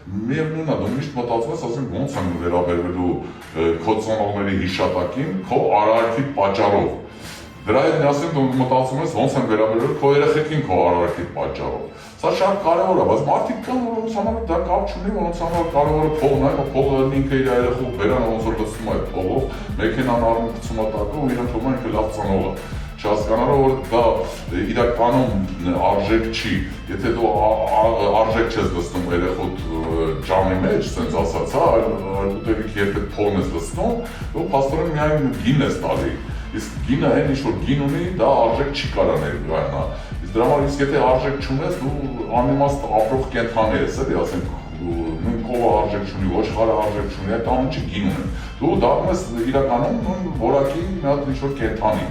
միևնույնն է, դու միշտ մտածում ես, ասենք ոնց են վերաբերվելու քո ծնողների հիշատակին, քո արարքի պատճառով։ Դրա հետ միասին դու մտածում ես ոնց են վերաբերվել քո երեխեքին քո արարքի պատճառով։ Սա շատ կարևոր է, բայց մարդիկ կան, որոնց համար դա կապ չունի, որոնց համար կարևորը փողն է, փողը ինքը իր երեխու բերանը ոնց որ լցնում է փողով, մեքենան առնում գցում է տակը ու իրեն թվում է ինքը լավ ծնող է։ Չհասկանալով որ դա իրականում արժեք չի, եթե դու արժեք չես լցնում երեխուդ ջամի մեջ, ասենց ասած, այլ ուտելիքի հետ փողն ես լցնում, ու փաստորեն միայն գին ես տալի։ Իսկ գինը այն ինչ որ գին ունի, դա արժեք չի կարա ներկայանա։ Իսկ դրա համար իսկ եթե արժեք չունես, դու անիմաստ ապրող կենդանի ես, էլի, ասենք նույն կովը արժեք չունի, ոչխարը արժեք չունի, այդ ամենը գին ունի։ Դու դառնում ես իրականում նույն որակի մի հատ ինչ որ կենդանի։